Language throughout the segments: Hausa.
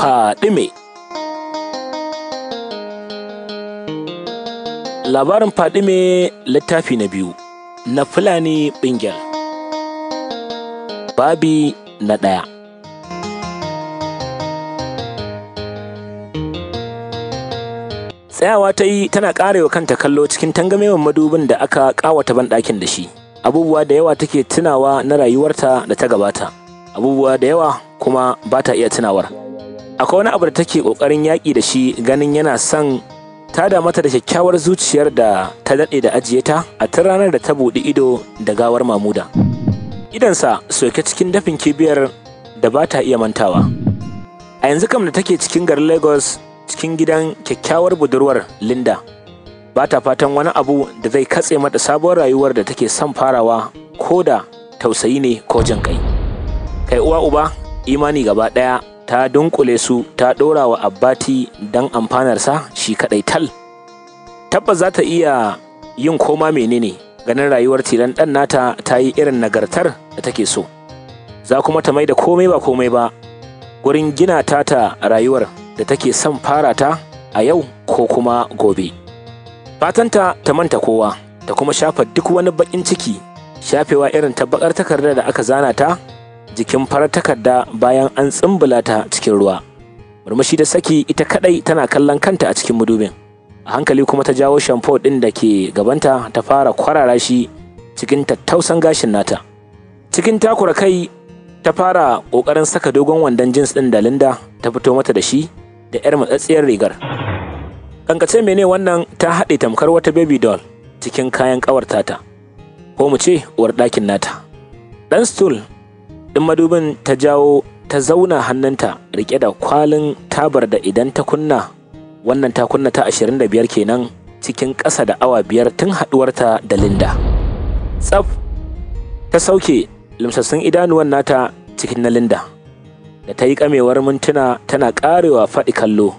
Fadime. Labarin Fadime littafi na biyu na Fulani Ɓingel. Babi na 1. Tsayawa ta yi tana ƙarewa kanta kallo cikin tangamewan madubin da aka ƙawata banɗakin da shi. Abubuwa da yawa take tunawa na rayuwarta da ta gabata. Abubuwa da yawa kuma ba ta iya tunawar. Akwai wani abu da take ƙoƙarin yaƙi da shi, ganin yana son tada mata da kyakkyawar zuciyar da ta daɗe da ajiye ta a tun ranar da ta buɗe ido da gawar Mamuda. Idansa soke cikin dafin kibiyar da ba ta iya mantawa. A yanzu kam da take cikin garin Lagos, cikin gidan kyakkyawar budurwar Linda, ba ta fatan wani abu da zai katse mata sabuwar rayuwar da take son farawa, ko da tausayi ne ko jin kai. Kai uwa uba, imani gaba ɗaya ta dunkule su ta ɗora wa Abbati don amfanarsa shi kaɗai tal. Tabbas za ta iya yin koma menene, ganin rayuwar tilan ɗan nata ta yi irin nagartar da take so. Za kuma ta mai da komai ba komai ba gurin gina ta rayuwar da take son fara ta a yau ko kuma gobe. Fatanta ta manta kowa, ta kuma shafa duk wani baƙin ciki, shafewa irin ta baƙar takarda da aka zana ta jikin farar takarda bayan an tsumbula ta cikin ruwa. Murmushi da saki ita kadai tana kallon kanta a cikin mudubin. A hankali kuma ta jawo shampo din da ke gabanta ta fara kwarara shi cikin tattausan gashin nata. Cikin takura kai ta fara kokarin saka dogon wandon jeans din da Linda ta fito mata da shi da yar matsatsiyar rigar. Kankace mene wannan ta haɗe tamkar wata baby doll cikin kayan ƙawarta ta, ko mu ce uwar ɗakin nata. Dan stool ɗin madubin ta jawo ta zauna hannunta riƙe da kwalin tabar da idan ta kunna, wannan ta kunna ta 25 kenan cikin ƙasa da awa 5 tun haɗuwarta da Linda. Tsaf ta sauke limsassun idanuwan nata cikin na Linda da ta yi kamewar mintuna tana ƙarewa faɗi kallo,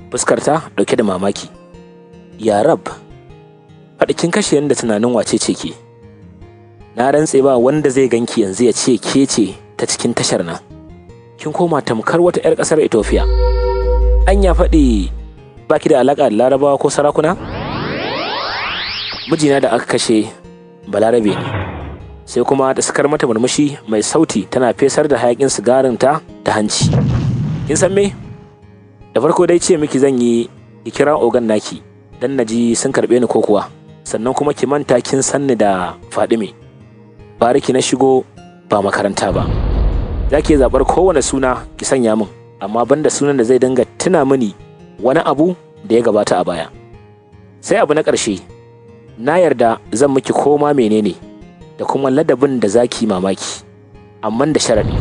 fuskarta ɗauke da mamaki. Ya rab, faɗi kin kashe yanda tunanin wace ce ke. Na rantse ba wanda zai ganki yanzu ya ce ke ce ta cikin tashar nan. Kin koma tamkar wata 'yar ƙasar Ethiopia. Anya faɗi baki da alaƙa da Larabawa ko sarakuna? Mijina da aka kashe Balarabe ne. Sai kuma ta sakar mata murmushi mai sauti tana fesar da hayakin sigarin ta hanci. Kin san me? Da farko dai ce miki zan yi ki kira ogan naki dan naji sun karɓe ni ko kuwa. Sannan kuma ki manta kin san ni da Fadime. Bariki na shigo ba makaranta ba. Za ki zaɓar kowane suna ki sanya min, amma banda sunan da zai dinga tuna mini wani abu da ya gabata a baya. Sai abu na ƙarshe, na yarda zan miki koma menene da kuma ladabin da za ki mamaki, amma da sharaɗi.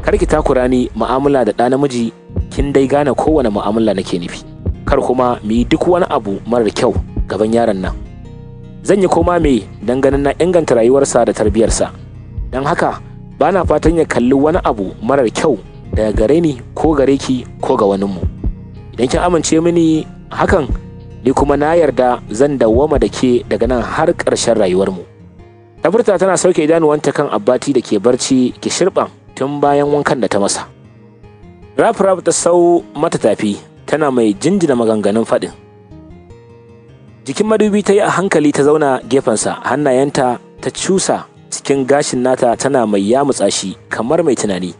Kar ki takura ni mu'amala da ɗa namiji, kin dai gane kowane mu'amala nake nufi. Kar kuma mu yi duk wani abu marar kyau gaban yaron nan. Zan yi koma me don ganin na inganta rayuwarsa da tarbiyarsa. Don haka ba na fatan ya kalli wani abu marar kyau daga gare ni ko gare ki ko ga waninmu. Idan kin amince mini hakan, ni kuma na yarda zan dawwama da ke daga nan har ƙarshen rayuwarmu. Ta furta tana sauke idanuwanta kan Abbati da ke barci ki shirɓan tun bayan wankan da ta masa. Raf ta sau mata tafi tana mai jinjina maganganun faɗin. Jikin madubi ta yi a hankali ta zauna gefensa, hannayenta ta cusa cikin gashin nata tana mai yamutsa shi kamar mai tunani.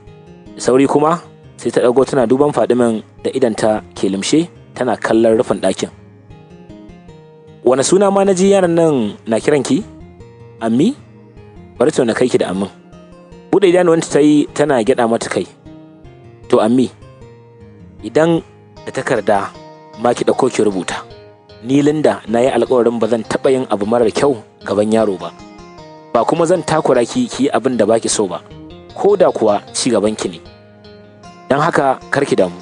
Da sauri kuma sai ta ɗago tana duban Fadimen da idanta ke limshe tana kallon rufin ɗakin. Wane suna ma na ji yaran nan na kiranki? Ammi? Bari to na kai ki da Ammin. Buɗe idanuwanta ta yi tana gyaɗa mata kai. To Ammi, idan da takarda ma ki ɗauko ki rubuta. Ni Linda na yi alƙawarin ba zan taɓa yin abu marar kyau gaban yaro ba. Ba kuma zan takura ki yi abin da baki so ba, ko da kuwa ci gaban ki ne. Don haka kar ki damu.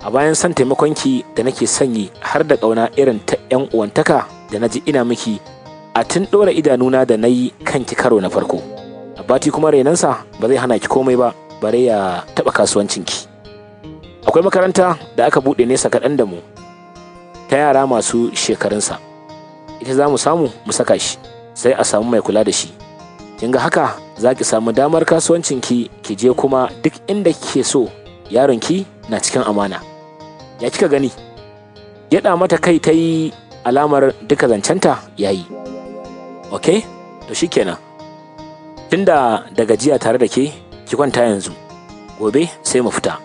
A bayan son taimakonki da nake sanyi har da ƙauna irin ta 'yan uwantaka da na ji ina miki a tun ɗora idanuna da na yi kanki karo na farko. Abbati kuma renansa ba zai hana ki komai ba, bare ya taɓa kasuwancinki. Akwai makaranta da aka buɗe nesa kaɗan da mu ta yara masu shekarunsa. Ita za mu samu mu saka shi, sai a samu mai kula da shi. Kin ga haka za ki samu damar kasuwancinki ki je kuma duk inda kike so yaronki na cikin amana. Ya kika gani? Gyaɗa mata kai ta yi alamar duka zancenta ya yi. Ok? To shikenan. Tunda da gajiya tare da ke, ki kwanta yanzu. Gobe sai mu fita.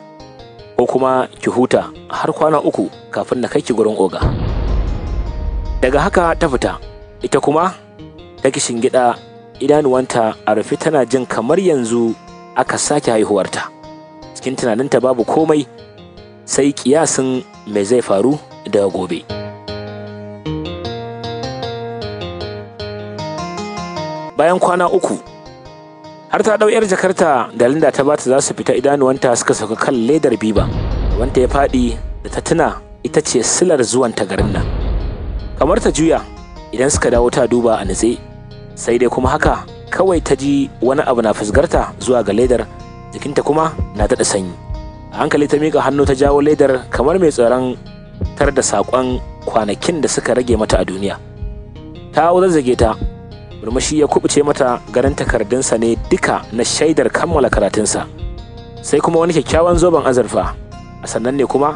Ko kuma ki huta har kwana 3 kafin na kai ki gurin oga. Daga haka ta fita. Ita kuma ta kishingiɗa, idanuwanta a rufe, tana jin kamar yanzu aka sake haihuwarta. Cikin tunaninta babu komai sai kiyasin me zai faru daga gobe. Bayan kwana 3 har ta ɗau 'yar jakarta da Linda ta bata za su fita, idanuwanta suka sauka kan ledar Biba wanda ya faɗi da ta tuna ita ce silar zuwanta garin nan. Kamar ta juya idan suka dawo ta duba a nutse, sai dai kuma haka kawai ta ji wani abu na fusgarta zuwa ga ledar, jikinta kuma na daɗa sanyi. A hankali ta miƙa hannu ta jawo ledar kamar mai tsoron tar da saƙon kwanakin da suka rage mata a duniya. Ta zazzage ta, murmushi ya kubuce mata, ganin takardunsa ne duka na shaidar kammala karatunsa, sai kuma wani kyakkyawan zoben azurfa. A sannan ne kuma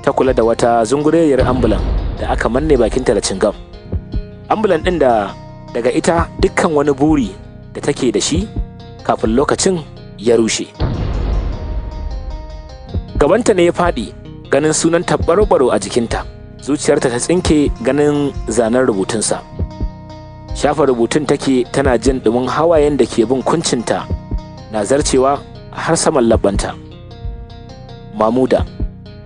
ta kula da wata zunguriyar ambulan da aka manne bakinta da cingam. Ambulan ɗin da daga ita dukkan wani buri da take da shi kafin lokacin ya rushe. Gabanta ne ya faɗi ganin sunan tabbaro-baro a jikinta. Zuciyarta ta tsinke ganin zanen rubutunsa. Shafa rubutun take, tana jin ɗumin hawayen da ke bin kuncinta na zarcewa har saman labbanta. Mamuda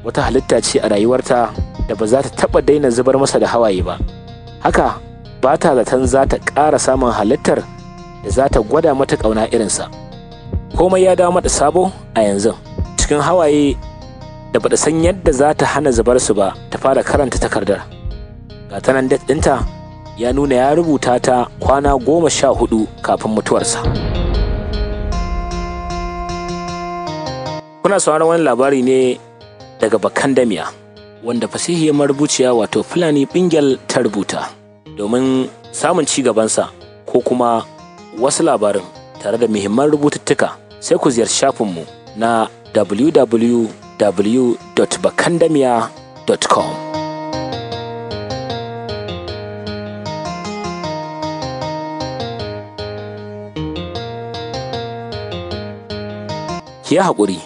wata halitta ce a rayuwarta da ba za ta taɓa daina zubar masa da hawaye ba. Haka ba ta zaton za ta ƙara samun halittar da za ta gwada mata ƙauna irinsa. Komai ya dawo mata sabo a yanzu. Cikin hawaye da bata san yadda za ta hana zubar su ba, ta fara karanta takardar. Ga ta nan date ɗinta ya nuna ya rubuta ta kwana 14 kafin mutuwarsa. Kuna sauraron wani labari ne daga Bakandamiya, wanda fasihiyar marubuciya wato Fulani Bingel ta rubuta. Domin samun ci gabansa ko kuma wasu labarin tare da muhimman rubututtuka, sai ku ziyarci shafinmu na www.bakandamiya.com. Ki yi haƙuri,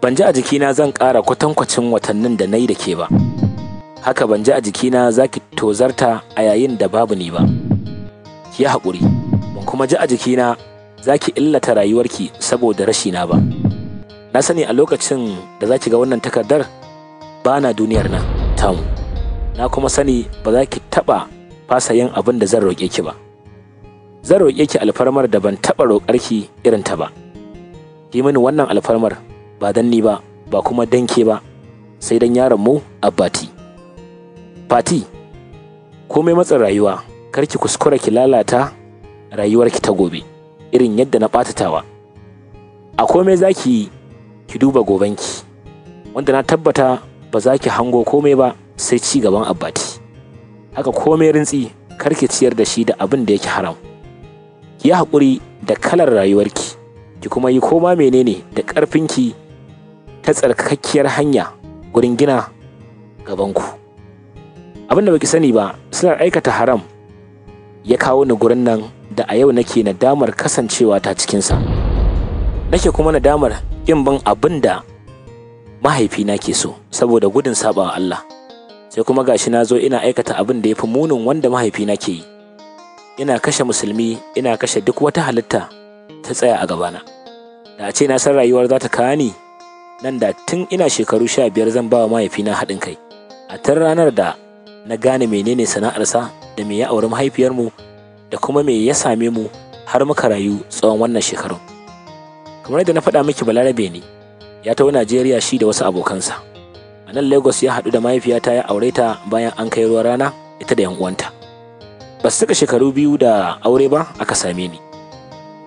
ban ji a jikina zan ƙara kwatankwacin watannin da na yi da ke ba. Haka ban ji a jikina za ki tozarta a yayin da babu ni ba. Ki yi haƙuri, ban kuma ji a jikina za ki illata rayuwarki saboda rashina ba. Na sani a lokacin da za ki ga wannan takardar ba na duniyar nan tamu. Na kuma sani ba za ki taɓa fasa yin abin da zan roƙe ki ba. Zan roƙe ki alfarmar da ban taɓa roƙar ki irin ta ba. Ki mini wannan alfarmar ba dan ni ba, ba kuma dan ke ba, sai dan yaron mu Abbati. Fati, komai matsin rayuwa, kar ki kuskura ki lalata rayuwarki ta gobe irin yadda na ɓatatawa. A komai za ki duba gobenki, wanda na tabbata ba za ki hango komai ba sai ci gaban Abbati. Haka komai rintsi, kar ki ciyar da shi da abin da yake haram. Ki yi haƙuri da kalar rayuwarki, ki kuma yi koma menene da ƙarfinki ta tsarkakakkiyar hanya gurin gina gabanku. Abin da baki sani ba, silar aikata haram ya kawo ni gurin nan da a yau nake nadamar kasancewa ta cikinsa. Nake kuma nadamar yin bin abin da mahaifina ke so saboda gudun saɓawa Allah. Sai kuma gashi na zo ina aikata abin da ya fi munin wanda mahaifina ke yi. Ina kashe musulmi, ina kashe duk wata halitta ta tsaya a gabana. Da a ce na san rayuwar za ta kawo ni nan, da tun ina shekaru 15 zan ba wa mahaifina haɗin kai. A tun ranar da na gane menene sana'arsa da me ya auri mahaifiyarmu da kuma me ya same mu har muka rayu tsawon wannan shekarun. Kamar yadda na faɗa miki, Balarabe ne, ya taho Najeriya shi da wasu abokansa. A nan Lagos ya haɗu da mahaifiyata, ya aure ta bayan an kai ruwan rana ita da 'yan uwanta. Ba su saka shekaru 2 da aure ba aka same ni.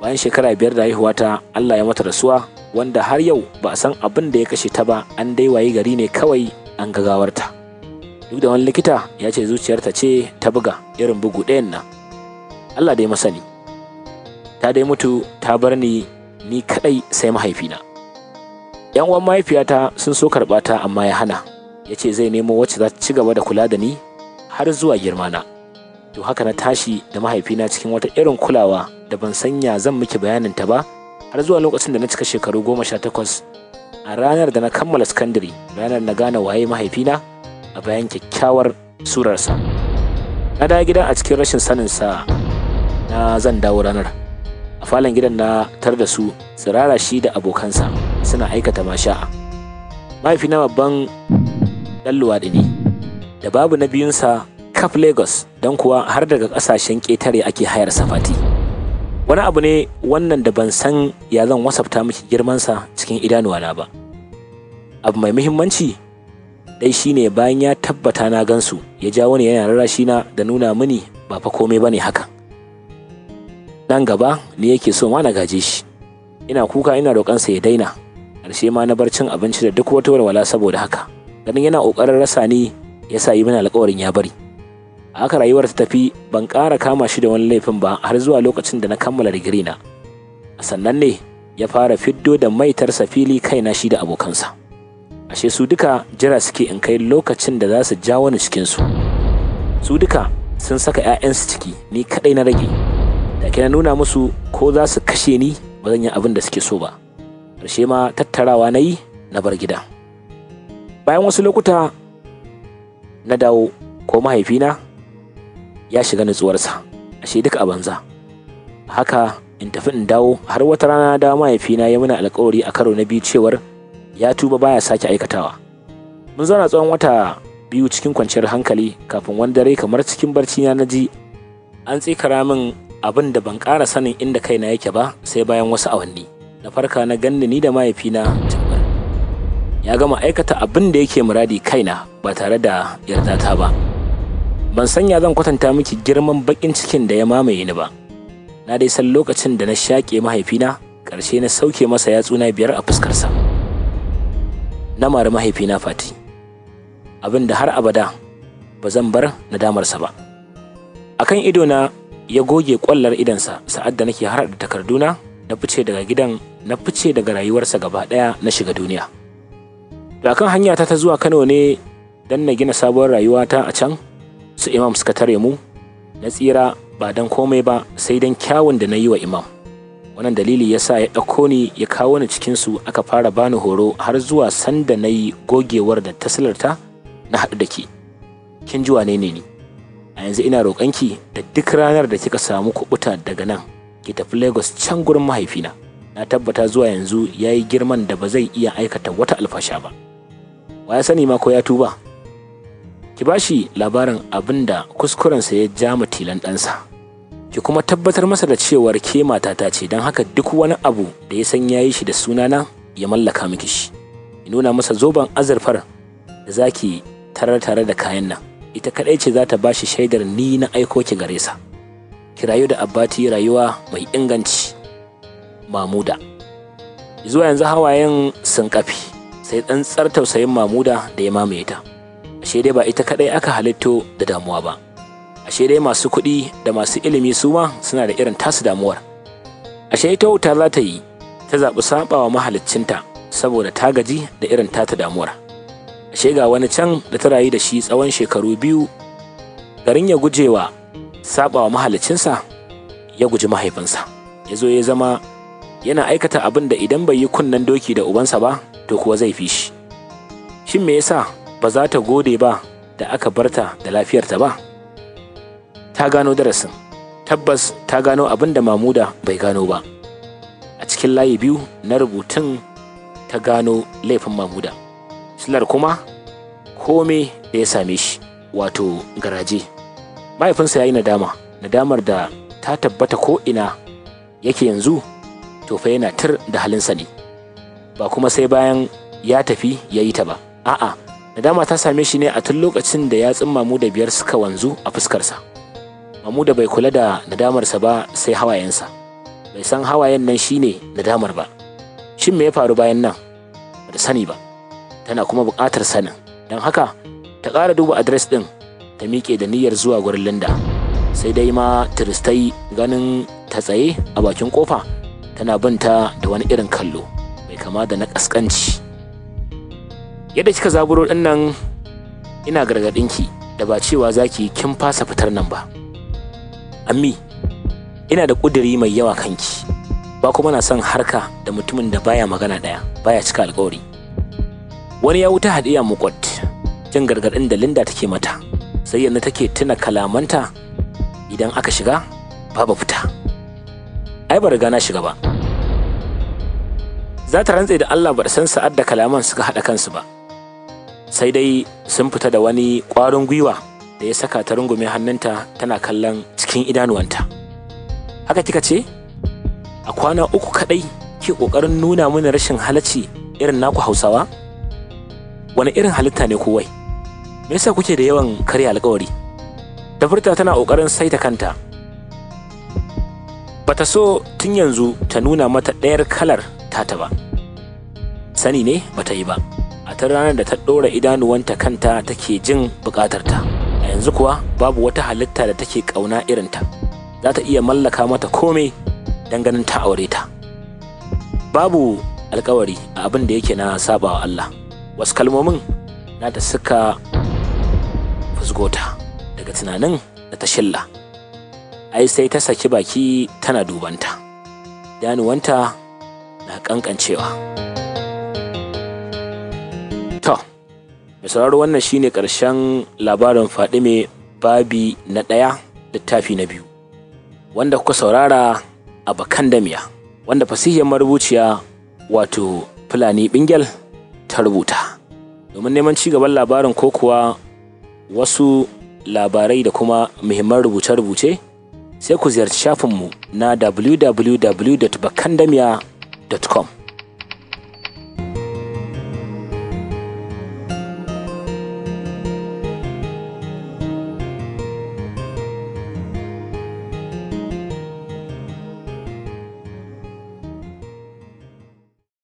Bayan shekara 5 da haihuwata, Allah ya mata rasuwa, wanda har yau ba a san abin da ya kashe ta ba, an dai wayi gari ne kawai an gagawarta. Duk da wani likita ya ce zuciyarta ce ta buga irin bugu ɗayan nan. Allah dai masani. Ta dai mutu ta bar ni kaɗai sai mahaifina. 'Yan uwan mahaifiyata sun so karɓa ta amma ya hana, ya ce zai nemo wacce za ta ci gaba da kula da ni har zuwa girmana. To haka na tashi da mahaifina cikin wata irin kulawa da ban sanya zan miki bayanin ta ba har zuwa lokacin da na cika shekaru 18 a ranar da na kammala sakandare, ranar na gane waye mahaifina a bayan kyakkyawar surarsa. Na dawo gidan a cikin rashin saninsa na zan dawo ranar. A falon gidan na tar da su tsirara shi da abokansa suna aikata masha'a. Mahaifina babban ɗan luwaɗi ne da babu na biyunsa kaf Lagos, don kuwa har daga ƙasashen ƙetare ake hayar safati. Wani abu ne wannan da ban san ya zan wasafta miki girmansa cikin idanuwana ba. Abu mai muhimmanci dai shine bayan ya tabbata na gansu, ya jawo ni yana rarrashi na da nuna mini ba fa komai bane haka. Nan gaba ni yake so ma na gaje shi. Ina kuka ina roƙansa ya daina. Ƙarshe ma na bar cin abinci da duk wata walwala saboda haka. Ganin yana ƙoƙarin rasa ni ya sa yi mini alƙawarin ya bari. A haka rayuwar ta tafi, ban ƙara kama shi da wani laifin ba har zuwa lokacin da na kammala digiri na. A sannan ne ya fara fiddo da maitarsa fili kaina shi da abokansa. Ashe su duka jira suke in kai lokacin da za su jawo ni cikinsu. Su duka sun saka 'ya'yansu ciki, ni kaɗai na rage. Da ke na nuna musu ko za su kashe ni ba zan yi abin da suke so ba. Ƙarshe ma tattarawa na yi na bar gida. Bayan wasu lokuta na dawo, ko mahaifina ya shiga nutsuwarsa, ashe duka a banza. Haka in tafi in dawo har wata rana da mahaifina ya muna alƙawari a karo na biyu cewar ya tuba baya sake aikatawa. Mun zauna tsawon wata 2 cikin kwanciyar hankali kafin wani dare kamar cikin barci na ji an tsikara min abin da ban ƙara sanin inda kaina yake ba sai bayan wasu awanni. Na farka na ganni ni da mahaifina jimbar. Ya gama aikata abin da yake muradi kaina ba tare da yardata ba. Ban sanya zan kwatanta miki girman baƙin cikin da ya mamaye ni ba. Na dai san lokacin da na shaƙe mahaifina, ƙarshe na sauke masa yatsuna 5 a fuskarsa. Na mari mahaifina Fati, abin da har abada ba zan bar nadamarsa ba. Akan idona ya goge ƙwallar idansa sa'ad da nake har da takarduna na fice daga gidan, na fice daga rayuwarsa gaba ɗaya na shiga duniya. Da kan hanya ta zuwa Kano ne dan na gina sabuwar rayuwata a can. Su Imam suka tare mu, na tsira ba dan komai ba sai dan kyawun da na yi wa Imam. Wannan dalili ya sa ya ɗauko ni ya kawo ni cikinsu, aka fara bani horo har zuwa sanda na yi gogewar da tasilarta na haɗu da ke. Kin ji wane ne ni? A yanzu ina roƙonki da duk ranar da kika samu kuɓuta daga nan, ki tafi Lagos can gurin mahaifina. Na tabbata zuwa yanzu ya yi girman da ba zai iya aikata wata alfasha ba. Wa ya sani ma ko ya tuba? Ki bashi labarin abin da kuskurensa ya ja tilan ɗansa. Ki kuma tabbatar masa da cewar ke matata ce, don haka duk wani abu da ya san yayi shi da sunana ya mallaka miki shi. Ki nuna masa zoben azurfar da zaki tarar tare da kayan nan. Ita kadai ce za ta bashi shaidar ni na aiko ki gare sa. Ki rayu da Abbati rayuwa mai inganci. Mamuda. Zuwa yanzu hawayen sun kafi, sai tsantsar tausayin Mamuda da ya mamaye ta. Ashe dai ba ita kadai aka halitto da damuwa ba. Ashe dai masu kuɗi da masu ilimi su ma suna da irin tasu damuwar. Ashe ita wuta za ta yi ta zaɓi saɓawa mahaliccinta saboda ta gaji da irin tata damuwar. Ashe ga wani can da ta rayu da shi tsawon shekaru 2, garin ya gujewa saɓawa mahaliccinsa ya guji mahaifinsa. Ya zo ya zama yana aikata abin da idan bai yi kunnen doki da ubansa ba to kuwa zai fi shi. Shin me yasa ba za ta gode ba da aka barta da lafiyarta ba? Ta gano darasin. Tabbas ta gano abin da Mamuda bai gano ba. A cikin layi 2 na rubutun ta gano laifin Mamuda. Silar kuma kome da ya same shi, wato garaje. Mahaifinsa ya yi nadamar da ta tabbata ko ina yake yanzu to fa yana tir da halinsa ne. Ba kuma sai bayan ya tafi ya yi ta ba. A'a, nadama ta same shi ne a tun lokacin da yatsun Mamuda 5 suka wanzu a fuskarsa. Mamuda bai kula da nadamarsa ba sai hawayensa. Bai san hawayen nan shine nadamar ba. Shin me ya faru bayan nan? Ba ta sani ba. Tana kuma buƙatar sanin. Don haka ta ƙara duba adres ɗin ta miƙe da niyyar zuwa gurin Linda. Sai dai ma Tiristai ganin ta tsaye a bakin ƙofa tana binta da wani irin kallo mai kama da na ƙasƙanci. Yadda kika zaburo ɗin nan, ina gargaɗinki da ba cewa zaki kin fasa fitar nan ba. Ammi, ina da ƙuduri mai yawa kanki, ba kuma na son harka da mutumin da baya magana ɗaya, baya cika alƙawari. Wani ya wuta haɗiya muƙwat, jin gargaɗin da Linda take mata, sai yanzu take tuna kalamanta idan aka shiga babu fita. Ai ba riga na shiga ba. Za ta rantse da Allah ba san sa'ad da kalaman suka haɗa kansu ba. Sai dai sun fita da wani ƙwarin gwiwa da ya saka ta rungume hannunta tana kallon cikin idanuwanta. Haka kika ce? A kwana 3 kaɗai ke ƙoƙarin nuna mini rashin halacci irin naku Hausawa? Wani irin halitta ne ku wai? Me yasa kuke da yawan karya alƙawari? Da furta tana ƙoƙarin saita kanta. Bata so tun yanzu ta nuna mata ɗayar kalar tata ba. Sani ne bata yi ba. A ta ranar da ta ɗora idanuwanta kanta take jin buƙatarta. A yanzu kuwa babu wata halitta da take ƙauna irinta. Za ta iya mallaka mata komai don ganin ta aure ta. Babu alƙawari a abin da yake na sabawa Allah. Wasu kalmomin nata suka fusgota daga tunanin da ta shilla. Ai sai ta saki baki tana dubanta. Idanuwanta na kankancewa. To, mai sauraro wannan shine ƙarshen labarin Fadime babi na 1 littafi na 2. Wanda kuka saurara a Bakandamiya, wanda fasihiyar marubuciya wato Fulani Bingel ta rubuta. Domin neman ci gaban labarin ko kuwa wasu labarai da kuma muhimman rubuce-rubuce, sai ku ziyarci shafinmu na www.bakandamiya.com.